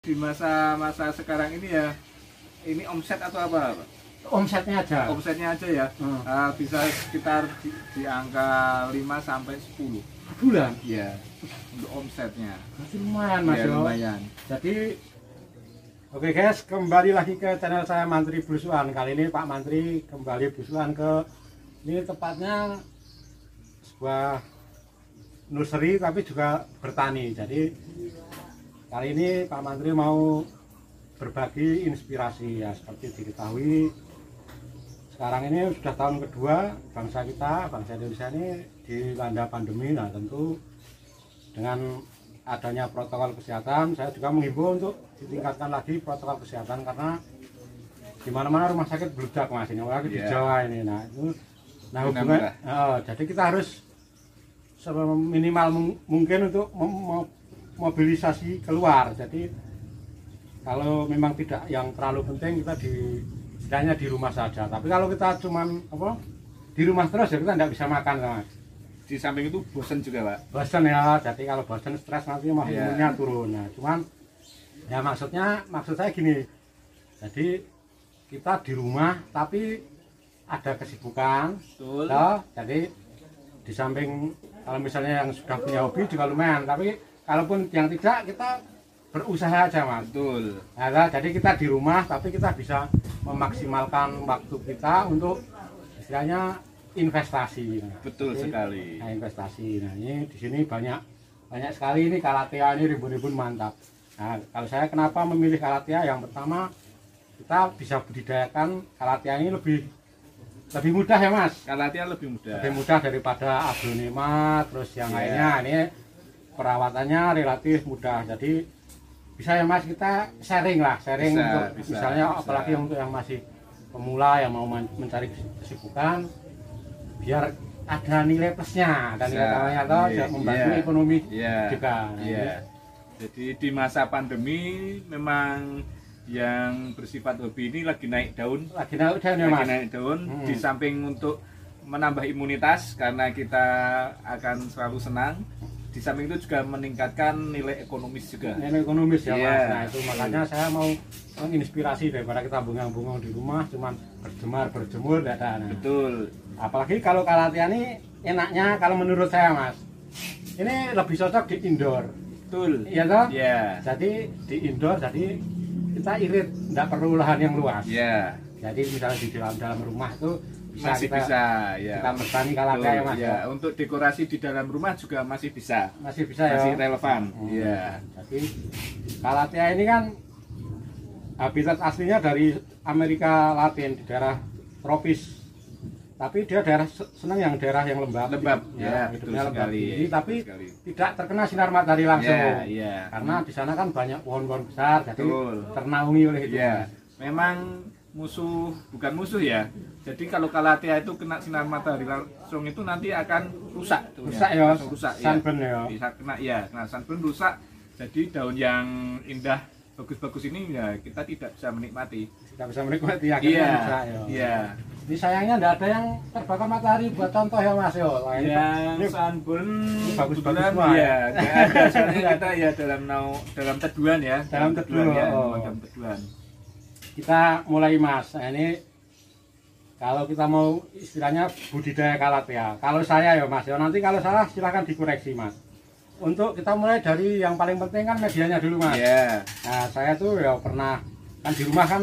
Di masa-masa sekarang ini ya, ini omset atau apa, Pak? Omsetnya aja. Omsetnya aja ya, bisa sekitar di angka 5 sampai 10 Bulan? ya, untuk omsetnya. Masih lumayan Mas Ya, yo. lumayan. Jadi oke guys, kembali lagi ke channel saya Mantri Belusuan. Kali ini Pak Mantri kembali belusuan ke, ini tepatnya sebuah nursery tapi juga bertani. Jadi kali ini Pak Mantri mau berbagi inspirasi ya. Seperti diketahui sekarang ini sudah tahun kedua bangsa kita, bangsa Indonesia ini dilanda pandemi. Nah tentu dengan adanya protokol kesehatan, saya juga menghimbau untuk ditingkatkan lagi protokol kesehatan karena di mana-mana rumah sakit bludak Mas, ini apalagi di Jawa ini. Nah itu, nah hubungan, jadi kita harus seminimal mungkin untuk mobilisasi keluar. Jadi kalau memang tidak yang terlalu penting, kita istilahnya di rumah saja. Tapi kalau kita cuman di rumah terus ya kita tidak bisa makan Mas. Di samping itu bosan juga, Pak. Bosan ya, jadi kalau bosan stres nanti mah imunnya turun. Nah, cuman ya maksud saya gini. Jadi kita di rumah tapi ada kesibukan. Betul. Toh, jadi di samping kalau misalnya yang sudah punya hobi juga lumayan, tapi kalaupun yang tidak, kita berusaha aja Mas. Betul. Nah, jadi kita di rumah tapi kita bisa memaksimalkan waktu kita untuk istilahnya investasi. Betul sekali. Nah, investasi. Nah, ini di sini banyak sekali ini Calathea ini rimbun-rimbun mantap. Nah, kalau saya kenapa memilih Calathea? Yang pertama, kita bisa budidayakan Calathea ini lebih mudah ya Mas. Calathea lebih mudah. Lebih mudah daripada aglonema terus yang lainnya. Ini perawatannya relatif mudah. Jadi bisa ya Mas, kita sharing untuk misalnya apalagi untuk yang masih pemula yang mau mencari kesibukan, biar ada nilai plusnya, ada nilai tambahnya atau membantu ekonomi juga. Jadi di masa pandemi memang yang bersifat hobi ini lagi naik daun. Lagi naik daun. Di samping untuk menambah imunitas karena kita akan selalu senang. Di samping itu juga meningkatkan nilai ekonomis juga. Nilai ekonomis ya Mas. Nah itu makanya saya mau menginspirasi daripada kita bengong-bengong di rumah, cuman berjemur, tidak ada. Nah. Betul. Apalagi kalau Calathea ini enaknya kalau menurut saya Mas, ini lebih cocok di indoor. Betul. Iya toh? Iya. Jadi di indoor, jadi kita irit, tidak perlu lahan yang luas. Iya. Jadi misalnya di dalam rumah itu masih bisa ya. Kita bertani Calathea ya Mas. Ya, untuk dekorasi di dalam rumah juga masih bisa. Masih bisa ya. Masih relevan. Iya. Jadi Calathea ini kan habitat aslinya dari Amerika Latin, di daerah tropis. Tapi dia senang yang daerah yang lembab. Ya, hidupnya lembab tinggi, tapi tidak terkena sinar matahari langsung. Ya. Karena di sana kan banyak pohon-pohon besar, jadi ternaungi oleh itu. Ya. Memang bukan musuh ya. Jadi kalau Calathea itu kena sinar matahari langsung itu nanti akan rusak. Rusak ya. Sunburn ya. Bisa kena sunburn, rusak. Jadi daun yang indah bagus-bagus ini ya kita tidak bisa menikmati. Tidak bisa menikmati akhirnya rusak ya. Iya. Ini sayangnya tidak ada yang terbakar matahari buat contoh ya Mas yo. Yang sunburn bagus-bagus semua. Iya, ada. Soalnya kita ya dalam teduhan ya. Dalam teduhan. Kita mulai Mas. Nah, ini kalau kita mau istilahnya budidaya Calathea. Kalau saya ya Mas, ya nanti kalau salah silahkan dikoreksi Mas. Untuk kita mulai dari yang paling penting kan medianya dulu Mas. Nah saya tuh ya pernah kan di rumah kan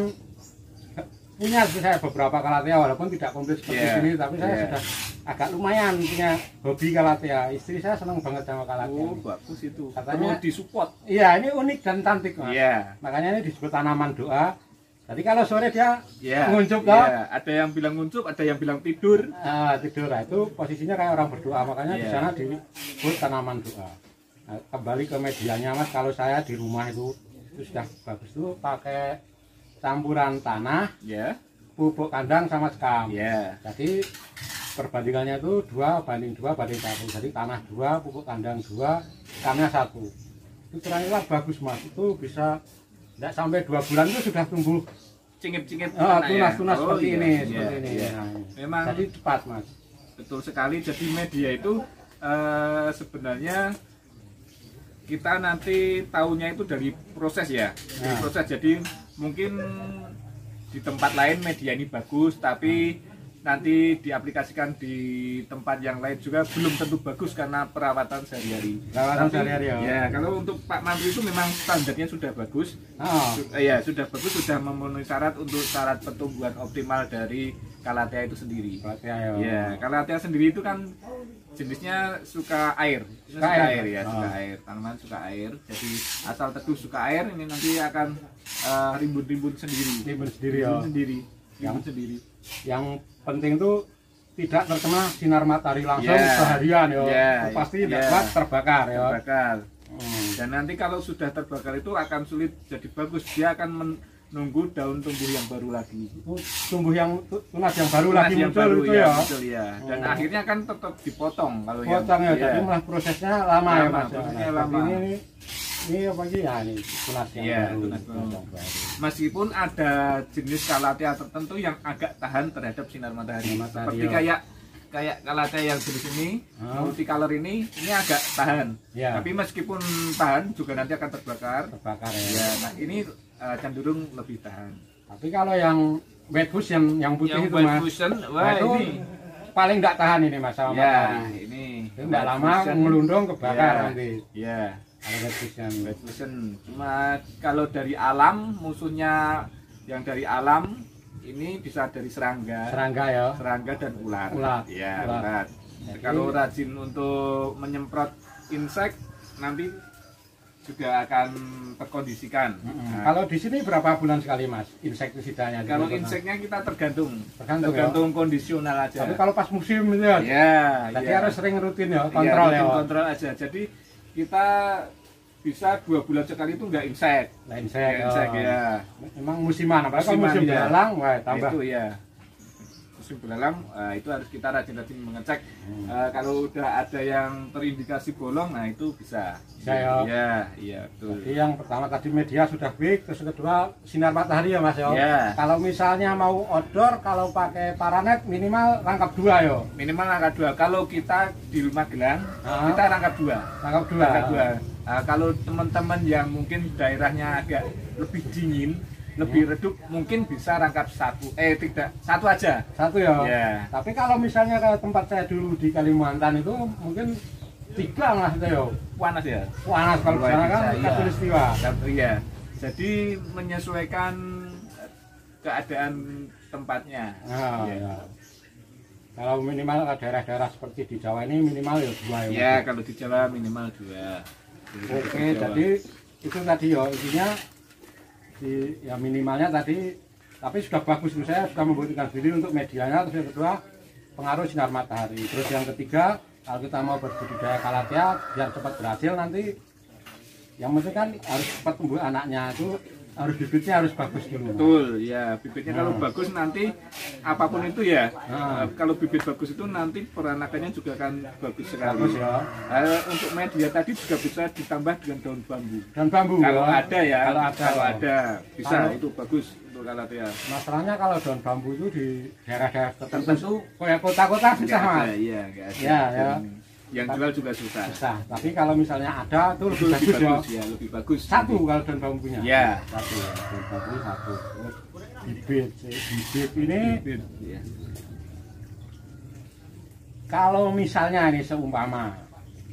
punya saya beberapa Calathea walaupun tidak komplit seperti ini, tapi saya sudah agak lumayan punya hobi Calathea. Istri saya senang banget sama Calathea. Oh bagus itu. Katanya disupport. Iya ini unik dan cantik Mas. Makanya ini disebut tanaman doa. Jadi kalau sore dia nguncup toh. Ada yang bilang nguncup, ada yang bilang tidur. Tidur. Nah, itu posisinya kayak orang berdoa, makanya di sana disebut tanaman doa. Nah, kembali ke medianya Mas, kalau saya di rumah itu sudah bagus tuh pakai campuran tanah, pupuk kandang sama sekam. Jadi perbandingannya itu 2:1. Jadi tanah 2, pupuk kandang 2, sekamnya 1. Itu kira-kira bagus Mas. Itu bisa tidak sampai 2 bulan itu sudah tumbuh cingit-cingit tunas-tunas seperti ini. Nah, memang jadi cepat Mas. Betul sekali. Jadi media itu sebenarnya kita nanti tahunya itu dari proses ya, dari proses. Jadi mungkin di tempat lain media ini bagus, tapi nanti diaplikasikan di tempat yang lain juga belum tentu bagus karena perawatan sehari-hari. Perawatan sehari-hari ya. Ya, kalau untuk Pak Mantri itu memang standarnya sudah bagus. Ya, sudah bagus, sudah memenuhi syarat untuk syarat pertumbuhan optimal dari Calathea itu sendiri. Calathea ya. Ya, Calathea sendiri itu kan jenisnya suka air. Suka air ya, suka air. Tanaman suka air. Jadi asal teduh suka air, ini nanti akan rimbun-rimbun sendiri. Rimbun sendiri ya. Rimbun sendiri. Yang penting tuh tidak terkena sinar matahari langsung seharian ya. Pasti dapat terbakar ya. Terbakar. Dan nanti kalau sudah terbakar itu akan sulit jadi bagus. Dia akan menunggu daun tumbuh yang baru lagi. Tumbuh yang tunas yang baru lagi muncul itu ya. Betul ya. Dan akhirnya kan tetap dipotong kalau potong ya. Jadi malah prosesnya lama ya Mas. Prosesnya lama. Ini apa sih ya, ini tunas yang baru. Meskipun ada jenis Calathea tertentu yang agak tahan terhadap sinar matahari. Seperti kayak Calathea yang jenis ini, multicolor ini agak tahan. Tapi meskipun tahan juga nanti akan terbakar. Ya. Nah, ini cenderung lebih tahan. Tapi kalau yang white bush yang putih itu Mas, wah itu ini paling tidak tahan ini Mas sama matahari. Ini tidak lama melundung kebakar nanti. Ya. White Fusion. Cuma kalau dari alam, musuhnya yang dari alam ini bisa dari serangga ya. Serangga dan ulat. Ya, ulat. Kalau rajin untuk menyemprot insek nanti juga akan terkondisikan. Kalau di sini berapa bulan sekali Mas insektisidanya? Kalau inseknya kita tergantung kondisional aja. Tapi kalau pas musim itu ya. Jadi harus sering rutin ya, kontrol ya. Kontrol aja. Jadi kita bisa 2 bulan sekali itu nggak insek. Ya. Memang musiman, apalagi kalau musim belalang, wah tambah. Itu ya. Musim belalang itu harus kita rajin-rajin mengecek. Kalau udah ada yang terindikasi bolong, nah itu bisa. Iya, betul. Jadi yang pertama tadi media sudah baik, terus kedua sinar matahari ya Mas ya. Kalau misalnya mau outdoor, kalau pakai paranet minimal rangkap 2 ya. Minimal rangkap 2. Kalau kita di rumah gelang, kita rangkap 2. Rangkap 2. Kalau teman-teman yang mungkin daerahnya agak lebih dingin, lebih redup, mungkin bisa rangkap 1. Tidak, 1 aja. 1 ya. Tapi kalau misalnya kayak tempat saya dulu di Kalimantan itu mungkin 3 lah itu ya. Panas ya. Panas kalau sekarang kan khatulistiwa. Iya. Jadi menyesuaikan keadaan tempatnya. Kalau minimal daerah-daerah seperti di Jawa ini minimal ya 2 ya. Ya, kalau di Jawa minimal 2. Oke, jadi itu tadi ya intinya ya minimalnya tadi, tapi sudah bagus saya sudah membuktikan sendiri untuk medianya. Terus yang kedua pengaruh sinar matahari. Terus yang ketiga kalau kita mau berbudidaya Calathea biar cepat berhasil nanti, yang penting kan harus cepat tumbuh anaknya, itu harus bibitnya harus bagus dulu. Betul ya, bibitnya kalau bagus nanti apapun itu ya. Kalau bibit bagus itu nanti peranakannya juga akan bagus sekali. Bagus ya. Untuk media tadi juga bisa ditambah dengan daun bambu. Daun bambu kalau ya. Ada ya. Kalau ada bisa itu bagus untuk Calathea. Masalahnya kalau daun bambu itu di daerah-daerah tertentu kayak kota-kota susah Mas. Iya, enggak ada. Ya. Yang jual juga susah. Tapi kalau misalnya ada itu lebih bagus ya. Lebih bagus. 1 kalau daun bambunya. Ya. 1 ya. Daun bambu 1. Terus bibit ini. Ya. Kalau misalnya ini seumpama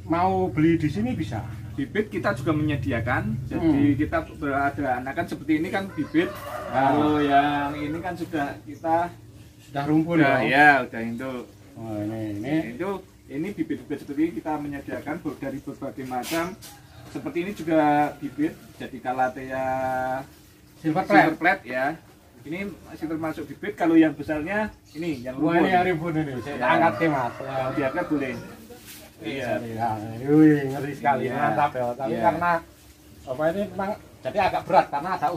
mau beli di sini bisa. Bibit kita juga menyediakan. Jadi kita ada anakan seperti ini kan bibit. Kalau yang ini kan sudah kita sudah rumpun ya. Ya, udah itu. Oh, ini. Ini bibit-bibit seperti ini kita menyediakan dari berbagai macam. Seperti ini juga bibit, jadi Calathea silver plate ya. Ini masih termasuk bibit. Kalau yang besarnya ini yang rumpun. Ini yang rumpun ini. Saya angkat Mas. Diangkat boleh. Iya. Ngeri sekali. Mantap ya. Tapi karena apa ini memang jadi agak berat karena ada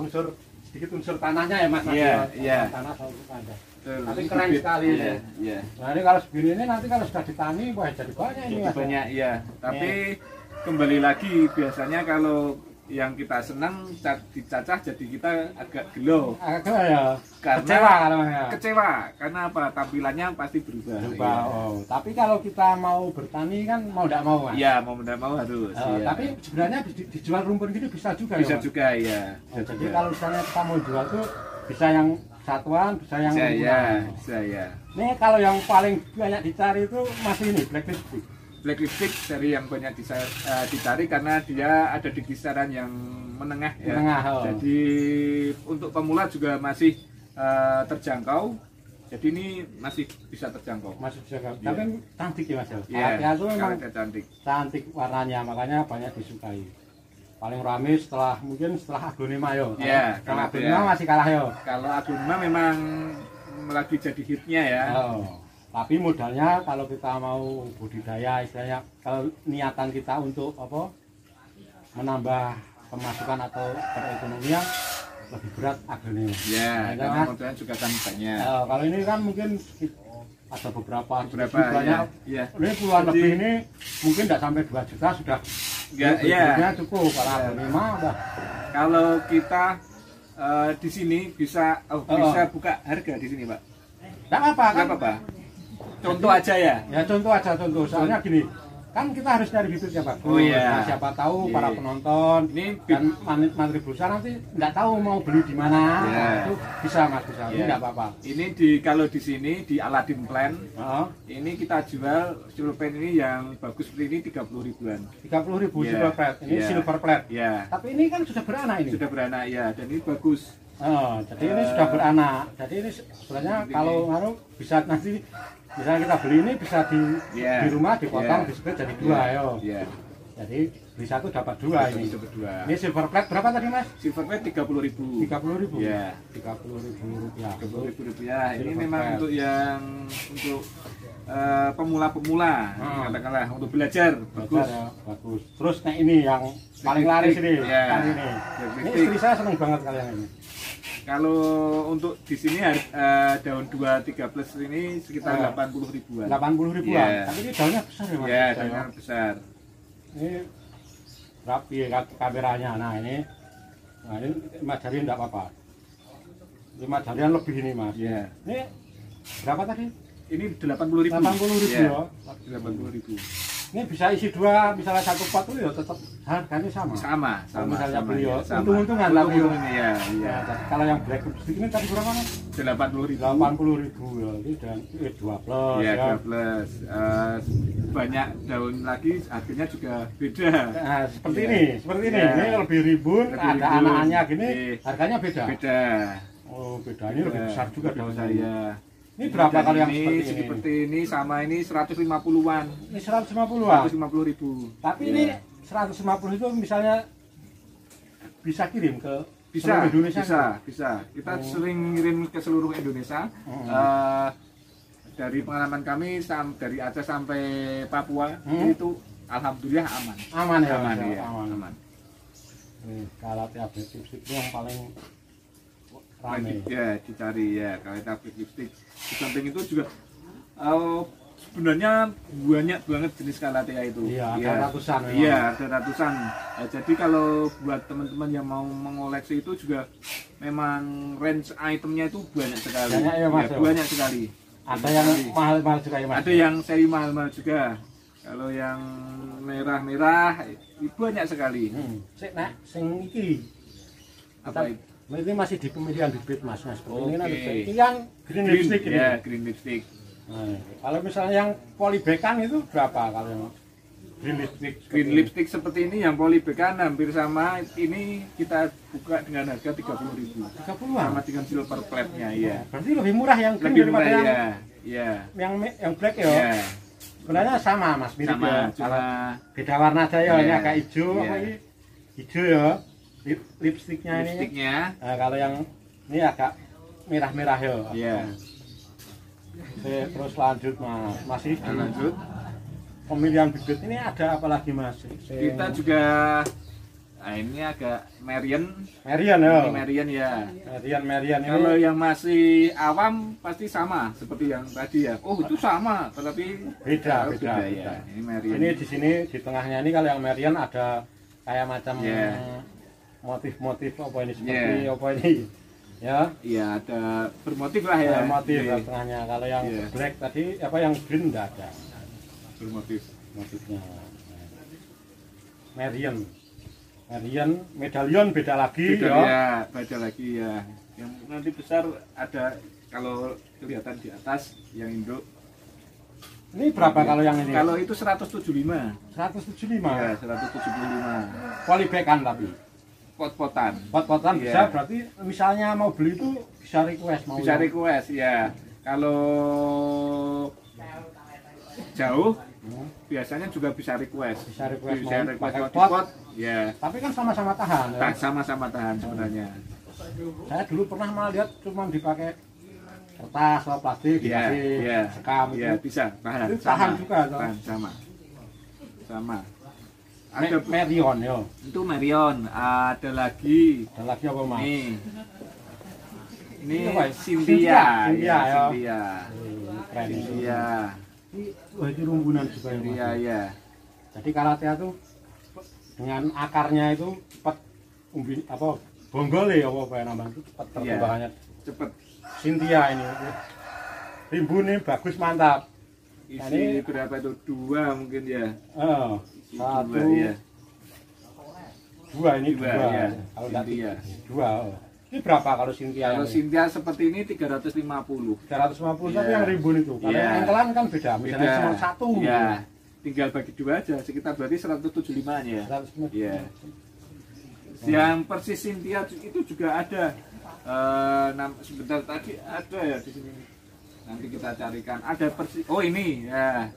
sedikit unsur tanahnya ya Mas. Iya. Tanah sama ada. Tapi keren sekali. Iya. Nah ini kalau segini ini nanti kalau sudah ditani wah jadi banyak ini. Banyak ya. Tapi kembali lagi biasanya kalau yang kita senang dicacah jadi kita agak gelo. Agak ya. Karena kecewa karena apa? Tampilannya pasti berubah. Ya. Oh, tapi kalau kita mau bertani kan mau tidak mau Mas? Iya, mau tidak mau harus. Ya. Tapi sebenarnya dijual rumput gitu bisa juga bisa ya? Bisa juga ya. Jadi kalau misalnya kita mau jual tuh bisa yang satuan, bisa yang rumputan. Bisa ya. Nih kalau yang paling banyak dicari itu masih ini black lipstick. Black lipstick dari yang banyak dicari karena dia ada di kisaran yang menengah ya. Jadi untuk pemula juga masih terjangkau. Jadi ini masih bisa terjangkau. Masih terjangkau. Tapi cantik ya Mas. Iya. Itu memang cantik. Cantik warnanya, makanya banyak disukai. Paling rame mungkin setelah aglonema yo. Iya. Kalau aglonema masih kalah yo. Kalau aglonema memang lagi jadi hitnya ya. Tapi modalnya kalau kita mau budidaya istilahnya kalau niatan kita untuk menambah pemasukan atau perekonomian lebih berat aglonema. Ya, karena modalnya juga kan banyak. Kalau ini kan mungkin ada beberapa banyak. Ya. Ini puluhan lebih ini mungkin tidak sampai 2 juta sudah. Ya. Cukup kalau aglonema udah. Kalau kita di sini bisa buka harga di sini, Pak. Tidak apa-apa. Contoh aja ya? Ya contoh. Soalnya gini, kan kita harus nyari bibit ya Pak. Nah, siapa tahu para penonton ini dan Mantri Bulsa nanti nggak tahu mau beli di mana. Itu bisa Mas, bisa. Ini nggak apa-apa. Ini kalau di sini di Aladin Plant, ini kita jual silver plant ini yang bagus seperti ini 30 ribuan. 30 ribu silver plant. Ini silver plant. Ya. Tapi ini kan sudah beranak ini. Sudah beranak ya, dan ini bagus. Jadi ini sudah beranak. Jadi ini sebenarnya kalau bisa nanti kita beli ini bisa di rumah dipotong disebut jadi 2 ya. Jadi beli 1 dapat 2 ini. Ini silver plate berapa tadi Mas? Silver plate 30 ribu. 30 ribu. Ya. 30 ribu rupiah. 30 ribu rupiah. Ini memang untuk pemula-pemula, katakanlah untuk belajar. Bagus. Bagus. Terus ini yang paling laris ini. Ini istri saya seneng banget kalian ini. Kalau untuk di sini daun 23 plus ini sekitar 80 ribuan. 80 ribuan. Tapi ini daunnya besar ya Mas? Iya, daunnya besar. Ini rapi kameranya. Nah ini Mas Jarian enggak apa-apa. Ini Mas Jarian lebih ini Mas. Iya. Ini berapa tadi? Ini 80 ribu. 80 ribu ya. 80 ribu. Ini bisa isi 2, misalnya 1 pot itu ya tetap harganya sama. Misalnya beli ya, untung-untungan lah ini ya. Kalau yang black lipstick ini tadi berapa Mas? 80 ribu. 80 ribu ya. Ini dan 2 plus. Iya, 2 plus. Banyak daun lagi harganya juga beda. Nah, seperti ini. Ini lebih ribun, ada anak-anaknya gini, harganya beda. Beda. Oh, beda. Ini lebih besar juga daunnya. Iya. Ini berapa kali yang seperti ini sama ini 150-an. Ini 150-an. 150 ribu. Tapi ini 150 itu misalnya bisa kirim ke seluruh Indonesia. Bisa. Kita sering ngirim ke seluruh Indonesia. Dari pengalaman kami dari Aceh sampai Papua itu alhamdulillah aman. Aman. Kalau tiap lipstick itu yang paling rame. Ya dicari ya kalau lipstick. Di samping itu juga sebenarnya banyak banget jenis Calathea itu. Iya, ada ratusan. Iya, ada ratusan. Jadi kalau buat teman-teman yang mau mengoleksi itu juga memang range itemnya itu banyak sekali. Banyak sekali. Ada yang mahal-mahal juga ya Mas? Ada yang seri mahal-mahal juga. Kalau yang merah-merah banyak sekali. Sing iki. Apa itu? Ini masih di pemilihan bibit Mas. Ini kan green lipstick ini. Ya, green lipstick. Kalau misalnya yang polybekan itu berapa kalau green lipstick? Green lipstick seperti ini yang polybekan hampir sama. Ini kita buka dengan harga 30 ribu. 30-an? Sama dengan silver plate-nya ya. Berarti lebih murah yang green daripada yang black ya? Iya. Sebenarnya sama Mas, mirip ya. Beda warna aja ya, ini agak hijau, hijau ya. Lipstiknya ini. Nah, kalau yang ini agak merah-merah ya. Iya. Terus lanjut Mas. Masih lanjut. Pemilihan bibit ini ada apa lagi Mas? Kita juga ini agak Marian ya. Marian ini. Kalau yang masih awam pasti sama seperti yang tadi ya. Oh, itu sama, tetapi beda ya. Ini Marian. Ini di sini di tengahnya ini kalau yang Marian ada kayak macam motif-motif apa ini seperti apa ini? Ya. Iya, ada bermotif lah ya. Motif tengahnya. Kalau yang black tadi apa yang green enggak ada. Bermotif motifnya. Merion, medalion beda lagi ya. Beda lagi ya. Yang nanti besar ada, kalau kelihatan di atas yang induk. Ini berapa kalau yang ini? Kalau itu 175. 175. Ya, 175. Polybag kan tapi. Pot-potan. Pot-potan bisa, berarti misalnya mau beli itu bisa request mau. Bisa request ya. Kalau jauh biasanya juga bisa request. Bisa request pakai pot. Ya. Tapi kan sama-sama tahan. Ya? Sama-sama tahan sebenarnya. Saya dulu pernah malah lihat cuma dipakai kertas atau plastik dikasih sekam itu. Iya, bisa tahan. Itu tahan juga toh. Tahan sama. Ada Merion ya. Itu Merion. Ada lagi apa Mas? Ini Cynthia. Keren. Cynthia. Wah, itu rumbunan juga ya. Jadi karatea tuh dengan akarnya itu cepat bonggol ya apa namanya itu cepat perkembangannya. Cepet. Cynthia ini. Rimbunnya bagus mantap. Isi berapa itu? 2 mungkin ya. Satu. Dua ini dua. Ya. Kalau Cynthia. Dua. Ini berapa kalau Cynthia? Kalau Cynthia seperti ini 350. 350 tapi yang rimbun itu. Kalau yang engkelan kan beda. Misalnya cuma satu. Iya. Tinggal bagi 2 aja. Sekitar berarti 175 ya. 175. Iya. Yang persis Cynthia itu juga ada. Sebentar tadi ada ya di sini. Nanti kita carikan. Ada persis. Oh ini ya.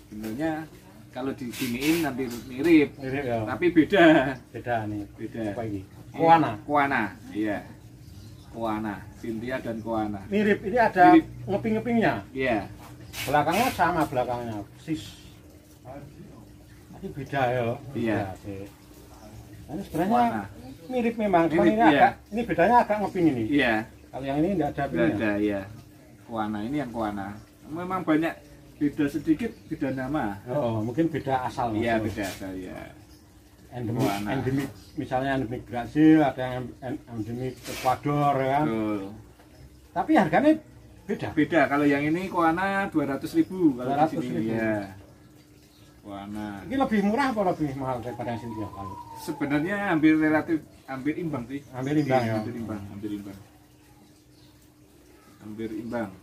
Sebenarnya kalau diginiin nanti mirip ya. Tapi beda nih. Beda. Apa ini? Koana, iya. Koana, Cynthia dan Koana. Mirip, ini ada ngeping-ngepingnya. Iya. Belakangnya sama belakangnya, persis. Tapi beda ya. Iya. Ini sebenarnya mirip memang, cuma ini bedanya agak ngeping ini. Iya. Kalau yang ini enggak ada pingnya. Enggak ada, iya. Koana ini yang Koana. Memang banyak beda sedikit, beda nama. Oh, mungkin beda asal. Iya, beda asal ya. Endemik, misalnya endemik Brasil, ada yang endemik Ekuador kan. Betul. Tapi harganya beda. Kalau yang ini Koana 200.000 kalau 200.000. Ya. Koana. Ini lebih murah apa lebih mahal daripada yang Cynthia? Sebenarnya hampir imbang sih. Hampir imbang ya. Hampir imbang.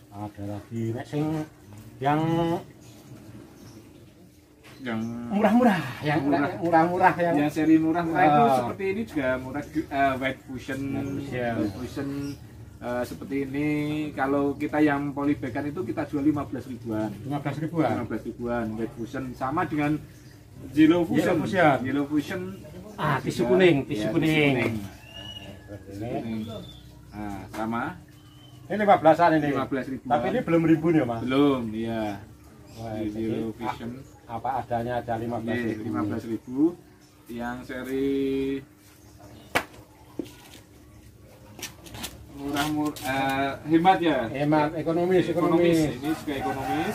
Ada lagi yang murah-murah, yang seri murah-murah itu seperti ini juga murah. White Fusion seperti ini. Kalau kita yang polybagan itu kita jual 15 ribuan. 15 ribuan White Fusion sama dengan Yellow Fusion. Tisu kuning. Nah, sama. Ini 15-an ini. 15 ribuan. Tapi ini belum rimbun ya, Mas? Belum, iya. Yellow Fusion. Apa adanya ada 15.000. 15.000. Yang seri hemat ya. Hemat, ekonomis. Ini juga ekonomis.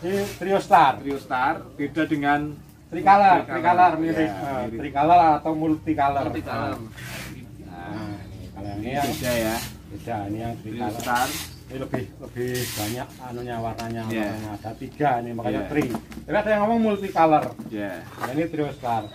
Ini Trio Star. Beda dengan Tricolor mirip. Tricolor atau multicolor. Kalau ini beda ya. Beda, ini yang Trio Star. Ini lebih banyak warnanya ada 3 ini makanya tri. Tapi ada yang ngomong multicolor. Ini Trio Star.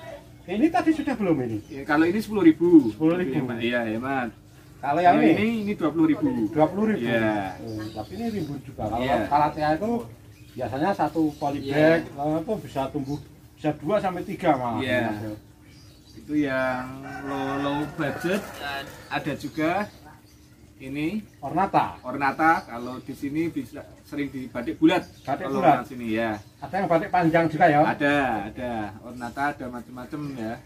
Ini tadi sudah belum ini? Kalau ini 10.000. 10.000. Iya, hemat. Kalau yang ini 20.000. 20.000. Iya. Tapi ini rimbun juga. Kalau karatea itu biasanya satu polybag itu bisa tumbuh bisa 2 sampai 3 malah. Iya. Itu yang low budget. Ada juga ini ornata. Kalau di sini bisa sering di batik bulat. Sini ya. Ada yang batik panjang juga ya? Ada. Ornata ada macam-macam ya.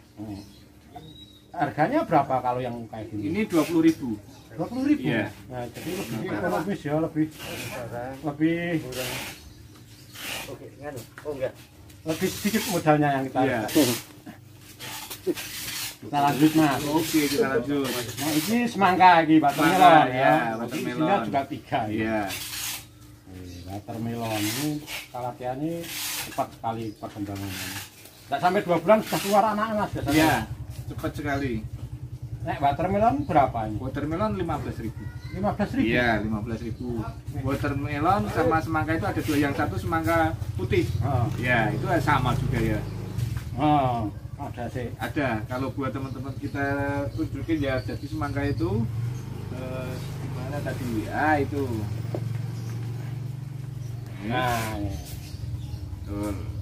Harganya berapa kalau yang kayak gini? Ini 20.000. 20.000. Iya. Nah, jadi lebih ekonomis ya, lebih Oke, kan? Oh enggak. Lebih sedikit modalnya yang kita. Iya. Kita lanjut, Mas. Oke, kita lanjut. Nah, ini semangka lagi, watermelon ya. Watermelon juga 3 ya. Iya. Watermelon ini karatea ini cepat sekali perkembangannya. Nggak sampai 2 bulan sudah keluar anak mas biasanya. Iya, cepat sekali. Nek watermelon berapa ini? Watermelon 15.000. 15.000? Iya, 15.000. Watermelon sama semangka itu ada dua, yang satu semangka putih. Oh. Ya, itu sama juga ya. Oh, ada sih. Ada. Kalau buat teman-teman kita tunjukin ya, jadi semangka itu gimana tadi? Ah, itu. Nah, ya. Betul.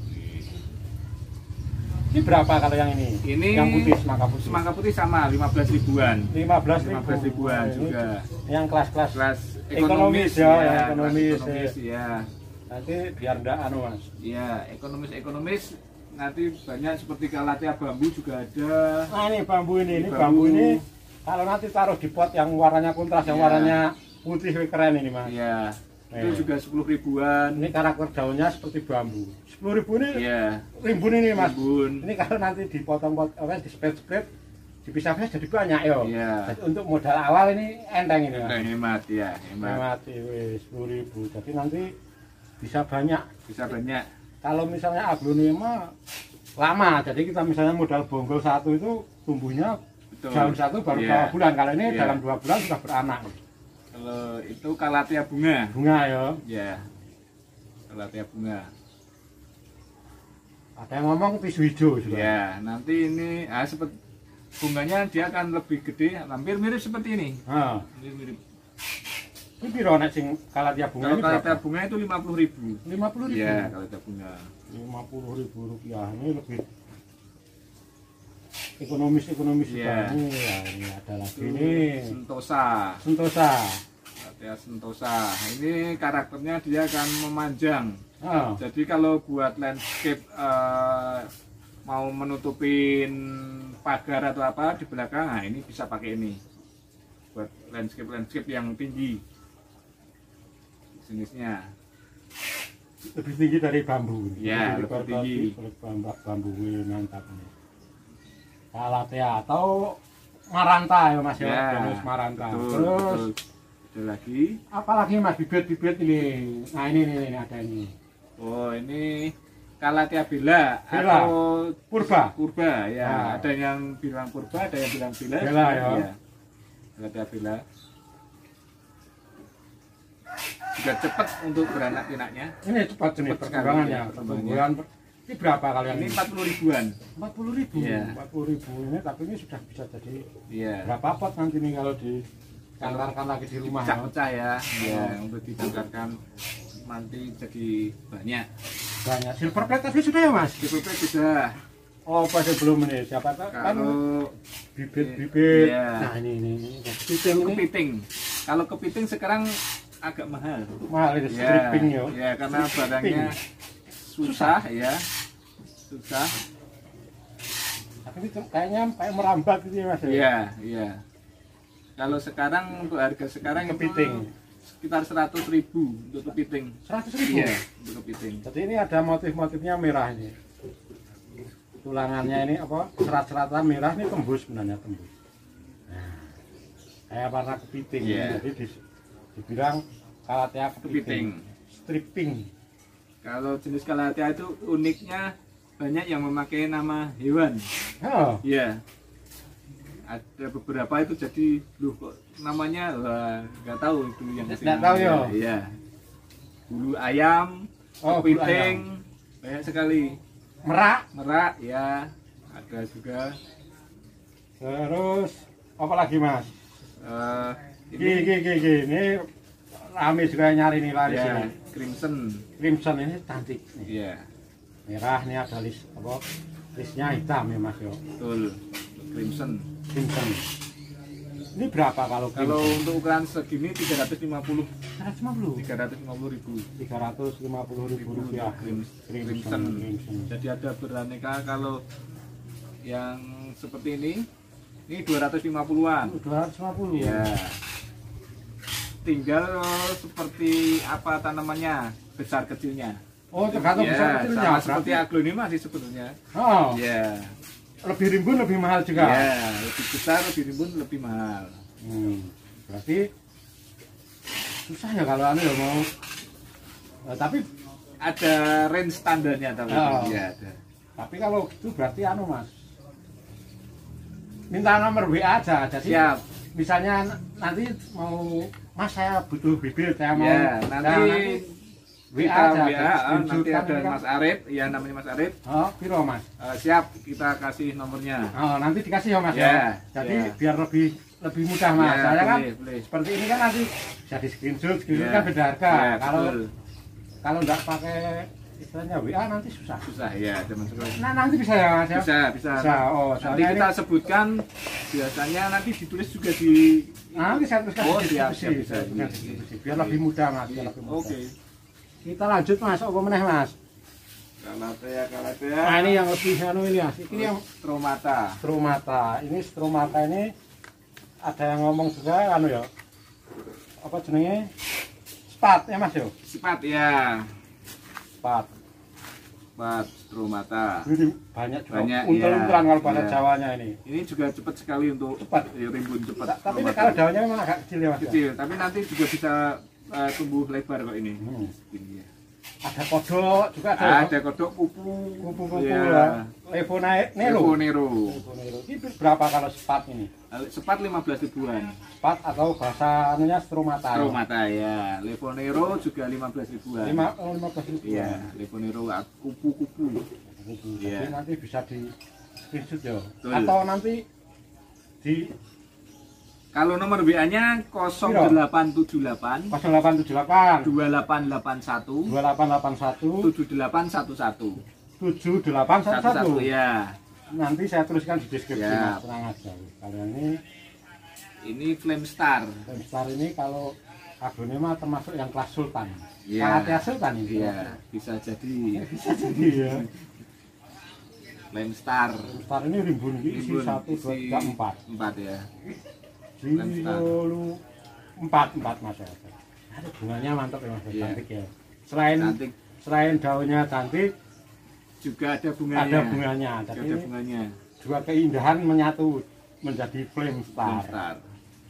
Ini berapa kalau yang ini? Ini yang putih, semangka putih. Semangka putih sama 15 ribuan. 15 ribuan juga. Yang kelas-kelas Kelas ekonomis ya, yang ekonomis. Ya. Nanti biar enggak anu mas. Iya, ekonomis nanti banyak seperti kalatea bambu juga ada. Nah ini bambu ini bambu ini kalau nanti taruh di pot yang warnanya kontras, yang warnanya putih keren ini mas. Iya. Itu juga 10 ribuan. Ini karakter daunnya seperti bambu. 10.000 ini rimbun ini mas. Rimbun. Ini kalau nanti dipotong-potong, di split dipisah-pisah jadi banyak ya. Iya. Jadi untuk modal awal ini enteng ini mas. Hemat ya, hemat. 10.000. Jadi nanti bisa banyak. Bisa banyak. Kalau misalnya aglonema lama, jadi kita misalnya modal bonggol satu itu tumbuhnya daun satu baru 2 bulan. Kalau ini dalam 2 bulan sudah beranak. Kalau itu kalatea bunga. Bunga ya. Ya. Kalatea bunga. Ada yang ngomong tisu hijau juga. Ya, nanti ini seperti bunganya dia akan lebih gede, hampir mirip seperti ini. Mirip. Ini piro nek sing kalatea bunga ini? Kalau kalatea bunga itu 50.000. 50.000. Iya, kalatea bunga. 50.000 rupiah. Ini lebih ekonomis juga. Ini ada lagi ini Sentosa. Kalatea sentosa. Ini karakternya dia akan memanjang. Jadi kalau buat landscape mau menutupin pagar atau apa di belakang, nah ini bisa pakai ini. Buat landscape yang tinggi. Jenisnya lebih tinggi dari bambu. Ya, lebih tinggi. Bambu ini mantap nih. Kalatea atau maranta ya mas ya, jenis maranta. Terus ada lagi. Apalagi mas bibit-bibit ini. Nah ini ada ini. Oh ini kalatea bela atau purba ya. Ada yang bilang purba, ada yang bilang bela ya. Kalatea bela juga cepat untuk beranak pinaknya. Ini cepat perkembangannya. Pertumbuhan. Ini berapa kalau yang ini? 40 ribuan. 40.000. Ya. 40.000 ini, tapi ini sudah bisa jadi berapa pot nanti nih kalau dicangkarkan lagi di rumah? Pecah-pecah ya. Ya, untuk dicangkarkan nanti jadi banyak. Silver plate tadi sudah ya mas? Silver plate sudah. Oh pada belum ini. Siapa tahu kan bibit-bibit. Nah ini kepiting. Kalau kepiting sekarang agak mahal. Mahal itu stripping ya. Ya karena barangnya susah ya. Susah. Tapi ini kayaknya kayak merambat gitu ya mas. Iya. Kalau sekarang untuk harga sekarang kepiting sekitar 100.000 untuk kepiting. 100.000? Iya, untuk kepiting. Jadi ini ada motif-motifnya merah ini. Tulangannya ini apa? Serat-seratan merah ini tembus sebenarnya tembus. Nah, kayak warna kepiting. Jadi dibilang kalatea kepiting. Stripping. Kalau jenis kalatea itu uniknya banyak yang memakai nama hewan. Iya. Ada beberapa itu jadi kok namanya nggak tahu itu yang nggak tahu ya. Iya. Bulu ayam, kepiting, banyak sekali. Merak ya, ada juga. Terus apa lagi mas? Ini rame juga nyari nih lari sini. Crimson ini cantik. Iya. Merah nih ada listnya hitam ya mas yo. Betul. Crimson. Ini berapa kalau untuk ukuran segini 350. 350.000 rupiah. Crimson. Jadi ada beraneka. Kalau yang seperti ini 250-an. 250. Ya. Tinggal seperti apa tanamannya, besar kecilnya. Oh, tergantung besar kecilnya. Sama seperti aglonema sih sebenarnya. Ya. Lebih rimbun lebih mahal juga. Ya, lebih besar, lebih rimbun, lebih mahal. Berarti susah ya kalau anu ya mau. Tapi ada range standarnya tapi ya ada. Tapi kalau gitu berarti anu Mas, minta nomor WA aja. Jadi Siap. misalnya nanti mau Mas saya butuh bibit, saya mau nanti WA kita aja. WA, nanti Kan ada ini kan- Mas Arif, ya namanya Mas Arif. Oh, piro Mas? Siap, kita kasih nomornya. Oh, nanti dikasih ya Mas Ya, ya. Jadi ya. biar lebih mudah Mas. Ya, Saya kan boleh. seperti ini kan nanti bisa di screenshot Ya. kan beda harga. Ya, Kalau betul. kalau enggak pakai istilahnya WA nanti susah. Susah ya, zaman sekarang. Nah, nanti bisa ya Mas ya? Bisa. Bisa. Oh, Nanti soalnya kita ini- sebutkan, biasanya nanti ditulis juga di. nanti saya tuliskan Oh, di siap, distribusi, siap, bisa. saya tuliskan di distribusi. Biar lebih mudah Mas, biar lebih mudah. Oke. Kita lanjut Mas, apa meneh Mas? Kalatea. Nah, ini yang lebih anu ini Mas. Ini yang Stromata. stromata. Ini stromata ini ada yang ngomong juga anu ya. Apa jenenge? Spat ya Mas yo. Sifat ya. Spat. Sifat stromata. Ini banyak juga Banyak, untel-untelan iya, kalau bahasa iya. Jawanya ini. Ini juga cepat sekali untuk Cepat. rimbun cepat. Tapi ini stromata. kalau daunnya memang agak kecil ya Mas. Ya? Kecil, tapi nanti juga bisa tumbuh lebar kok ini. Ini ya. Ada kodok juga ada. Ada kodok kupu. Kupu-kupu Ya. ya. Nero. Nero. Ini berapa kalau spat ini? Sepat 15 ribuan. Spat atau bahasa anunya stromata. Stromata ya. Levonero juga 15 ribuan. 15.000. Iya, Levonero kupu-kupu. Jadi Iya. nanti bisa di screenshot ya. Betul. Atau nanti di Kalau nomor WA-nya 0878 0878 2881 2881 7811. 7811. Ya. Nanti saya tuliskan di deskripsi Siap. Mas, tenang aja. Kalian Ini Flame Star. Star ini kalau kardonnya mah termasuk yang kelas sultan. Iya. Sangatnya sultan ini. Iya, bisa jadi Bisa jadi ya. Flame Star. Star ini rimbun ini isi Rimbun, 1 2 isi 3 4. 4 ya. Di lu 4 Mas ya. Ada bunganya mantap ya Mas, Iya. cantik ya. Selain Cantik. selain daunnya cantik, Juga ada bunganya. ada bunganya. Juga Jadi ada ini bunganya. dua keindahan menyatu menjadi flame Flame star. Star.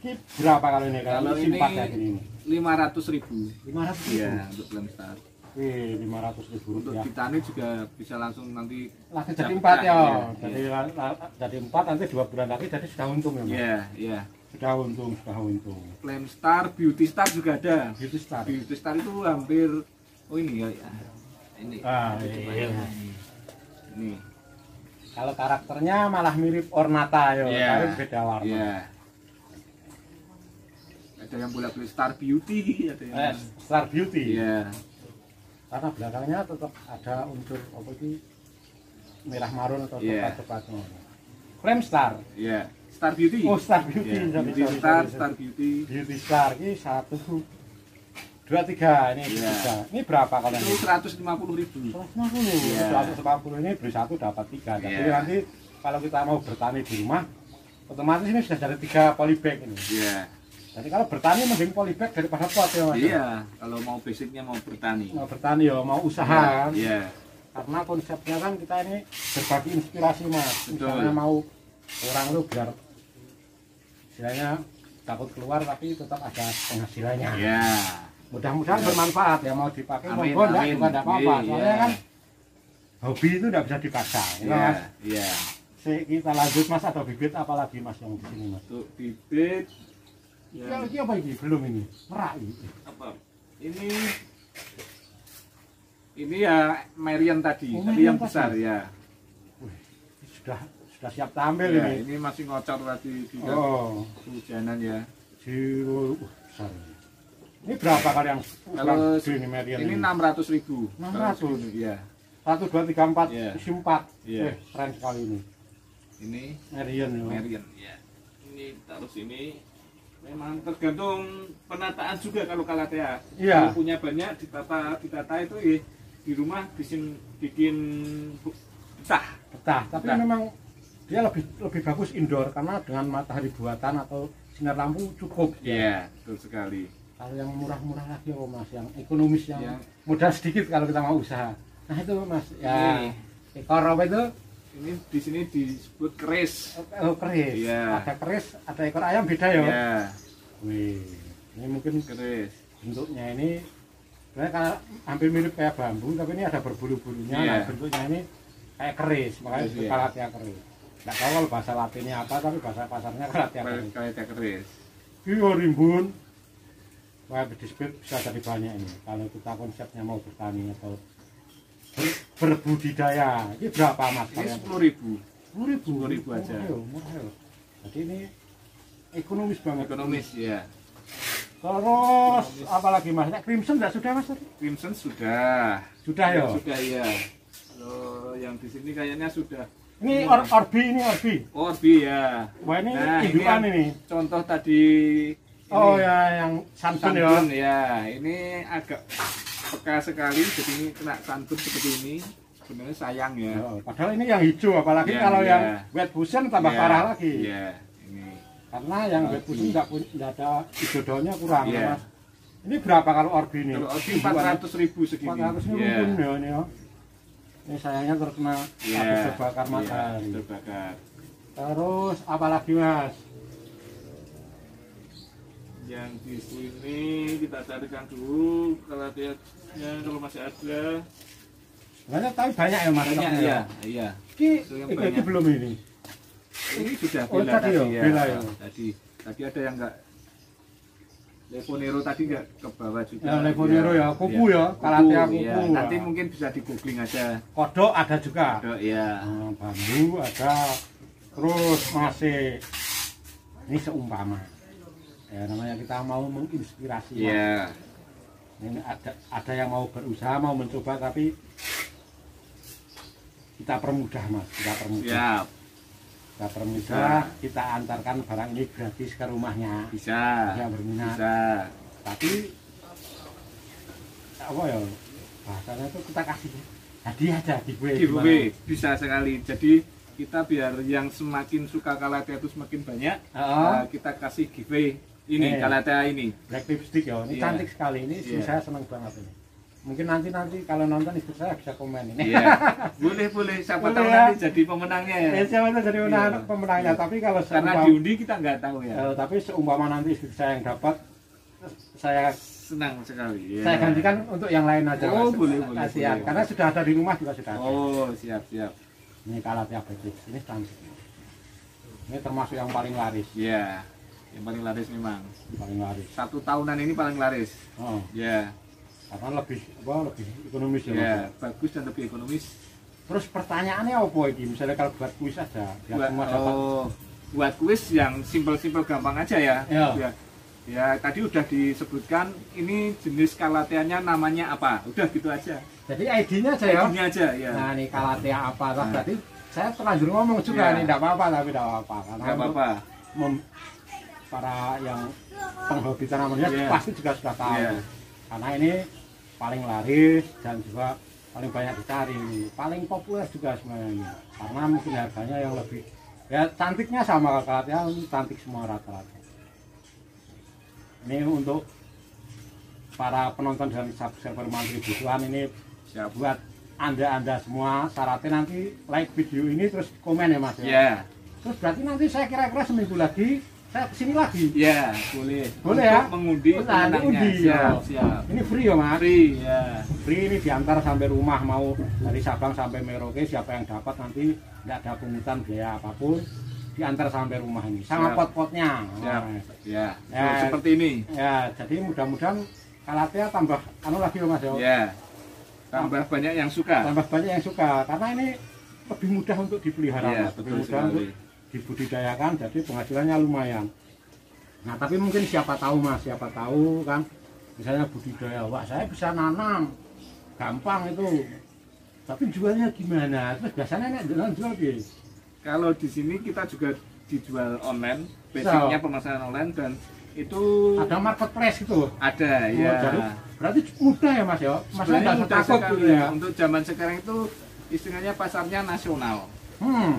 Ini berapa kalau ini? Kalau isi ini 4 kayak gini. 500.000. 500.000. Iya, untuk Flame Star. Wih, 500.000 Untuk rupiah. ditani juga bisa langsung nanti Langsung jadi dapat 4 ya. iya, Jadi iya. jadi 4 nanti 2 bulan lagi jadi sudah untung ya Mas. Iya, iya. Sudah untung, sudah untung. Flame Star, Beauty Star juga ada. Beauty star. Beauty Star itu hampir ini ya. Ini. Ah, Coba iya. ya. Ini. Kalau karakternya malah mirip Ornata ya, Iya. tapi beda warna. Iya. Ada yang bolak-balik Star Beauty, ada yang Star Beauty. Iya. Karena belakangnya tetap ada unsur apa itu merah marun atau Iya. coklat-coklat. Flame Star. Iya. Star Beauty. Oh, Star Beauty. Iya, Sorry, Beauty sorry, Star, sorry, Star sorry. Beauty. Beauty Star ini 1 2 3 ini Iya. 3. Ini berapa kalau Itu ini? 150.000. 150. Iya. 150 ini beli 1 dapat 3. Jadi Iya. nanti kalau kita mau bertani di rumah otomatis ini sudah jadi 3 polybag ini. Iya. Jadi kalau bertani mending polybag daripada pot ya Mas. Iya, kalau mau basicnya mau bertani. Mau bertani ya, mau usaha kan. Iya. Karena konsepnya kan kita ini berbagi inspirasi Mas. Betul. Misalnya mau orang itu biar istilahnya takut keluar tapi tetap ada penghasilannya. Iya. Mudah-mudahan Ya. bermanfaat ya, mau dipakai Amin, monggo enggak amin. juga enggak apa-apa. Iya. Soalnya kan hobi itu enggak bisa dipaksa. Ya, Iya. Mas. Iya. Kita lanjut Mas, ada bibit apalagi Mas yang di sini Mas? Untuk bibit Ya, yang ini apa ini? Belum ini. Merak ini. apa? Ini ya Marian tadi, Oh, tapi Marian yang tadi. besar ya. Wih, sudah siap tampil Ya, ini. ini masih ngocor tadi di Oh, hujanan ya. besar ini. Ini berapa kali yang Kalau gede ini Marian ini 600.000. 600. Iya. 1 2 3 4 Iya. isi 4. Iya. Keren sekali ini. Ini Marian ya. Marian ya. Ini taruh sini. Memang tergantung penataan juga kalau kalatea. Iya. Kalau punya banyak ditata itu ya di rumah bikin betah. Betah, tapi Betah. memang dia lebih bagus indoor karena dengan matahari buatan atau sinar lampu cukup. Iya, betul sekali. Kalau yang murah-murah lagi oh Mas, yang ekonomis yang Yang- modal sedikit kalau kita mau usaha. Nah itu Mas, ya Ini. ekor apa itu? Ini di sini disebut keris. Oh keris. Iya. Ada keris, ada ekor ayam beda ya. Iya, Wih, ini mungkin keris. bentuknya ini sebenarnya kayak hampir mirip kayak bambu, tapi ini ada berbulu-bulunya. Iya. Nah, bentuknya ini kayak keris, makanya Iya. Calathea keris. Nggak tahu kalau bahasa Latinnya apa, tapi bahasa pasarnya Calathea keris. Calathea keris. Iya rimbun. Wah, berdiskusi bisa jadi banyak ini. Kalau kita konsepnya mau bertani atau berbudidaya, ini berapa mas? Ini 10.000. 10.000 aja. Murah ya. Jadi ini ekonomis banget. Ekonomis ya. Terus apalagi mas? Nek crimson enggak sudah mas? Crimson sudah. Sudah ya. Sudah ya. Kalau yang di sini kayaknya sudah. Ini orbi, ini orbi. Orbi ya. Wah ini Nah, indukan yang ini. Contoh tadi. Oh ini, ya, yang sunburn ya. sunburn ya. Ini agak peka sekali, jadi ini kena sunburn seperti ini. Sebenarnya sayang ya. Oh, padahal ini yang hijau, apalagi Ya, kalau ya. yang wet bushnya tambah Ya, parah lagi. Iya, ini. Karena yang wet bush nggak ada hijau daunnya kurang. Iya. Mas. Ini berapa kalau orbi ini? Kalau orbi 400.000 segini. 400 ini Iya. rumpun ya ini ya. Ini sayangnya terkena Iya. api terbakar matahari. Iya, terbakar. Terus apalagi mas? Yang di sini kita carikan dulu Calathea-nya kalau masih ada. Sebenarnya tapi banyak ya mas. Banyak stoknya ya, iya. Itu yang Ini banyak. belum ini. Ini sudah Oh, bela tadi tadi ya, ya. bela ya. Tadi ada yang enggak Leponero tadi enggak ke bawah juga. Ya, Leponero ya, kuku Iya. ya, Calathea Kuku, iya. kuku. Nanti mungkin bisa di googling aja. Kodok ada juga. Ada ya. Bambu ada. Terus masih ini seumpama. Ya namanya kita mau menginspirasi. Mas. Iya. Ini ada yang mau berusaha, mau mencoba tapi kita permudah mas, kita permudah. Siap. Kita permudah, kita antarkan barang ini gratis ke rumahnya. Bisa. Yang berminat. Bisa. Tapi apa ya bahasanya itu kita kasih hadiah aja Giveaway bisa sekali. Jadi kita biar yang semakin suka Calathea itu semakin banyak. Kita kasih giveaway ini Calathea ini. Black lipstick ya, ini Iya. cantik sekali. Ini istri saya senang banget ini. Mungkin nanti kalau nonton istri saya bisa komen ini. Iya. Boleh siapa Boleh tahu ya. nanti jadi pemenangnya ya. Siapa tahu jadi Iya. pemenangnya. Tapi kalau Karena seumpama- diundi kita nggak tahu ya. tapi seumpama nanti istri saya yang dapat, saya Senang sekali. Iya. saya gantikan untuk yang lain aja. Oh, Mas. boleh. Kasihan. Karena sudah ada di rumah juga sudah ada. Oh, siap. Ini Calathea Black Lips, ini cantik. Ini termasuk yang paling laris. Iya. Yang paling laris memang. Paling laris. 1 tahunan ini paling laris. Oh, Ya. karena lebih ekonomis ya. Ya, Mas. bagus dan lebih ekonomis. Terus pertanyaannya apa ini? Misalnya kalau buat kuis aja, biar semua dapat. Buat kuis yang simpel-simpel gampang aja ya. Iya. Ya, tadi udah disebutkan ini jenis Calathea-nya namanya apa. Udah gitu aja. Jadi ID-nya aja ya. Ini aja ya. Nah, ini Calathea apa? Nah. Berarti saya terlanjur ngomong juga Iya. nih, tidak apa-apa tapi tidak apa-apa. Karena Enggak apa-apa. para yang penghobi tanamannya Iya. pasti juga sudah tahu. Iya. Karena ini paling laris dan juga paling banyak dicari, paling populer juga sebenarnya ini. Karena mungkin harganya yang lebih, ya cantiknya sama Calathea, ini cantik semua rata-rata. Ini untuk para penonton dan subscriber Mantri Busuan, ini Siap. buat anda semua, syaratnya nanti like video ini terus komen ya mas ya. Ya. Terus berarti nanti saya kira-kira seminggu lagi saya kesini lagi. Ya, boleh. Boleh Untuk ya? mengundi Nah, pemenangnya. diundi, Siap, ya. siap. Ini free ya mas. Free, ya. Free ini diantar sampai rumah, mau dari Sabang sampai Merauke, siapa yang dapat nanti tidak ada pungutan biaya apapun, diantar sampai rumah ini sama Siap. pot-potnya. Siap. Nah, Ya. Ya. Oh, seperti ini. ya jadi mudah-mudahan Calathea tambah lagi ya mas ya. Ya. Tambah banyak yang suka. Tambah banyak yang suka karena ini lebih mudah untuk dipelihara, Iya, Mas. betul Lebih mudah sekali. untuk dibudidayakan, jadi penghasilannya lumayan. Nah tapi mungkin siapa tahu mas, siapa tahu kan, misalnya budidaya, wah saya bisa nanam, gampang itu, tapi jualnya gimana? Terus biasanya nek jual piye? Kalau di sini kita juga dijual online, basicnya pemasaran online dan itu Ada marketplace gitu. ada Oh, ya. jadi berarti mudah ya mas ya? Mas Sebenarnya nggak usah mudah takut sekali. gitu ya? Untuk zaman sekarang itu istilahnya pasarnya nasional.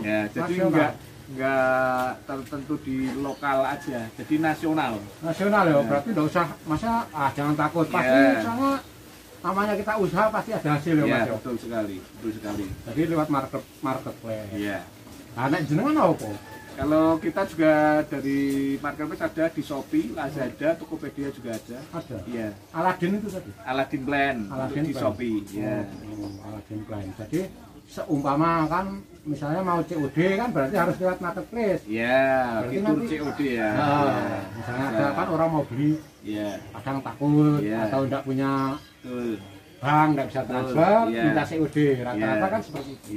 Ya, jadi nasional. enggak tertentu di lokal aja, jadi nasional. Nasional ya, Ya. berarti nggak usah, masa jangan takut, pasti Ya. sama namanya kita usaha pasti ada hasil ya Ya, mas ya. betul sekali, betul sekali. Jadi lewat marketplace. Iya. Nah, nek jenengan apa? Kalau kita juga dari marketplace ada di Shopee, Lazada, Tokopedia juga ada. Ada. Iya. Aladdin itu tadi. Aladdin Plan Aladdin untuk di Plan. Shopee. Iya. Aladdin Plan. Jadi seumpama kan misalnya mau COD kan berarti harus lewat marketplace. Iya, berarti fitur nanti, COD ya. Misalnya ada kan orang mau beli, kadang takut atau enggak punya bank, enggak bisa transfer, minta COD. Rata-rata kan seperti itu.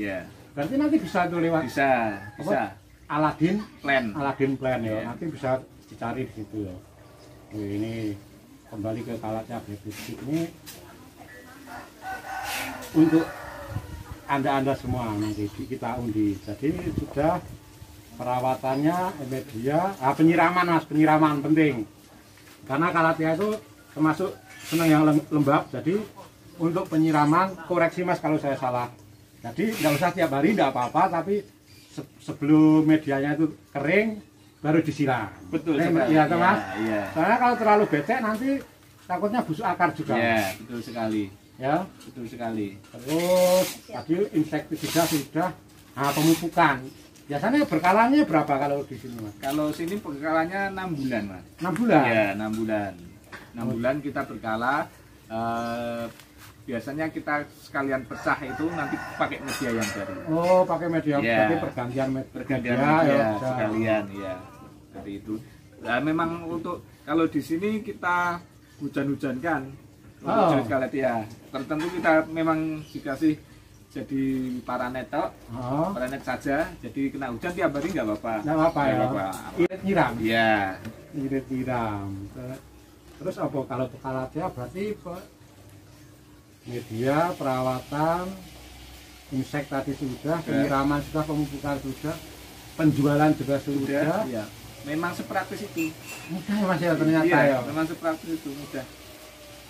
Berarti nanti bisa tuh lewat Aladin Plan ya. Nanti bisa dicari di situ ya. Ini kembali ke kalatnya Bebek ini untuk anda semua nanti kita undi. Jadi sudah perawatannya media, penyiraman mas, penyiraman penting. Karena kalatia itu termasuk senang yang lembab. Jadi untuk penyiraman koreksi mas kalau saya salah. Jadi nggak usah tiap hari, nggak apa-apa, tapi sebelum medianya itu kering baru disiram. Betul sekali. Iya, mas. Iya. Soalnya kalau terlalu becek nanti takutnya busuk akar juga. Iya, betul sekali. Ya, betul sekali. Terus tadi insektisida sudah. Nah, pemupukan. Biasanya berkalanya berapa kalau di sini, mas? Kalau sini berkalanya 6 bulan, mas. 6 bulan? Iya, 6 bulan. 6 bulan kita berkala. Biasanya kita sekalian pecah itu nanti pakai media yang baru. Oh, pakai media, berarti pergantian media ya, sekalian ya. Seperti itu. Nah, memang untuk kalau di sini kita hujan-hujankan untuk jenis ya. Tertentu kita memang dikasih jadi paranet paranet saja. Jadi kena hujan tiap hari nggak apa-apa. Nggak apa-apa ya. Irit nyiram. Iya. Irit nyiram. Terus apa kalau kalatnya berarti media, perawatan, insek tadi sudah, penyiraman sudah, pemupukan sudah, penjualan juga sudah. Iya. Memang sepraktis itu. Mudah ya mas ya ternyata ya. Memang sepraktis itu mudah.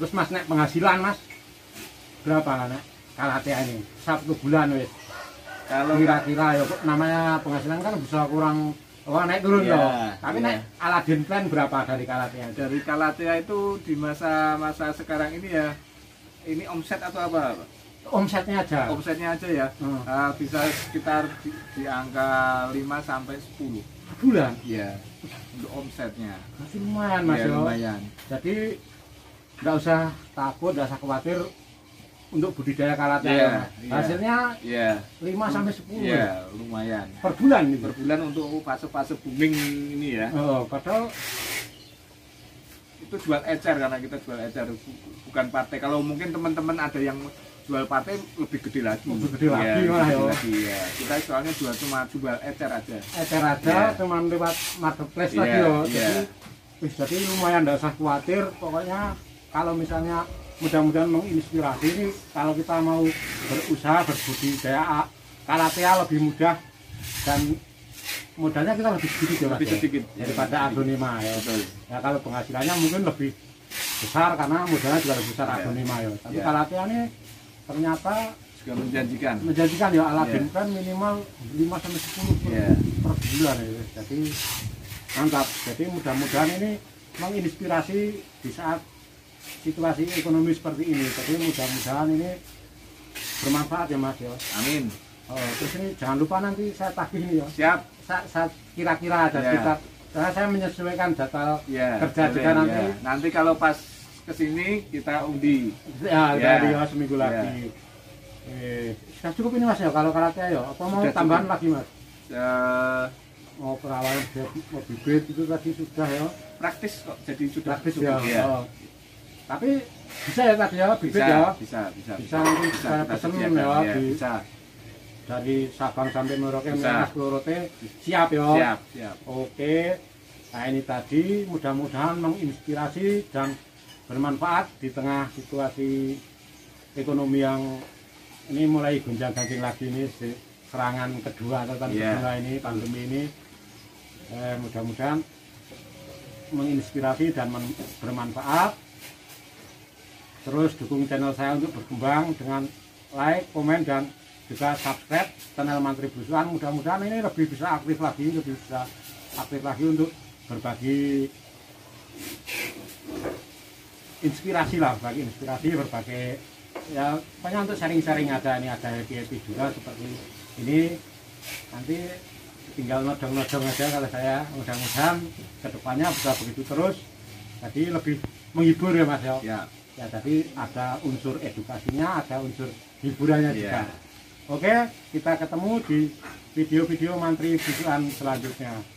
Terus mas nek penghasilan mas berapa nek kalatea ini? 1 bulan wis. Kalau kira-kira ya namanya penghasilan kan bisa kurang naik turun loh. Tapi nek Aladin Plan berapa dari kalatea? Dari kalatea itu di masa sekarang ini ya. Ini omset atau apa? Omsetnya aja. Omsetnya aja ya. Bisa sekitar di angka 5 sampai 10 bulan. Iya. Untuk omsetnya. Masih lumayan mas ya. Lumayan. Jadi nggak usah takut, nggak usah khawatir untuk budidaya kalatea. Hasilnya 5 sampai 10. Iya, lumayan. Per bulan nih. Per bulan untuk fase-fase booming ini ya. Padahal itu jual ecer karena kita jual ecer bukan partai. Kalau mungkin teman-teman ada yang jual partai lebih gede lagi. Lebih gede lagi malah ya. Kita soalnya jual ecer aja. Ecer aja cuma lewat marketplace lagi loh. Jadi lumayan nggak usah khawatir. Pokoknya kalau misalnya mudah-mudahan menginspirasi ini kalau kita mau berusaha berbudidaya kalatea lebih mudah dan modalnya kita lebih sedikit ya mas, lebih sedikit daripada aglonema ya. Betul. Ya kalau penghasilannya mungkin lebih besar karena modalnya juga lebih besar aglonema ya. Tapi kalatea ini ternyata juga menjanjikan ya. Aladin Plan minimal 5 sampai 10 per bulan ya. Jadi mantap. Jadi mudah-mudahan ini menginspirasi di saat situasi ekonomi seperti ini. Jadi mudah-mudahan ini bermanfaat ya mas ya. Amin. Terus ini jangan lupa nanti saya tagih ini ya. Siap. Saya kira-kira ada sekitar. Saya menyesuaikan data kerja juga nanti. Nanti kalau pas kesini kita undi. Dari seminggu lagi. Sudah cukup ini mas ya kalau kalatea ya. Apa mau tambahan lagi mas? Mau perawatan mau bibit itu tadi sudah ya. Praktis kok. Jadi sudah praktis ya. Tapi bisa ya tadi ya bibit ya. Bisa nanti saya pesen ya. Bisa. Dari Sabang sampai Merauke Mas Klorote siap ya. Siap. Oke. Nah ini tadi mudah-mudahan menginspirasi dan bermanfaat di tengah situasi ekonomi yang ini mulai gonjang-ganjing lagi ini serangan kedua atau kedua ini pandemi ini. Mudah-mudahan menginspirasi dan bermanfaat. Terus dukung channel saya untuk berkembang dengan like, komen dan juga subscribe channel Mantri Belusuan. Mudah-mudahan ini lebih bisa aktif lagi untuk berbagi inspirasi berbagai ya pokoknya untuk sharing-sharing aja. Ini ada happy juga seperti ini. Nanti tinggal nodong-nodong aja kalau saya. Mudah-mudahan kedepannya bisa begitu terus. Jadi lebih menghibur ya mas ya. Ya tadi ada unsur edukasinya, ada unsur hiburannya juga. Oke, kita ketemu di video-video mantri busukan selanjutnya.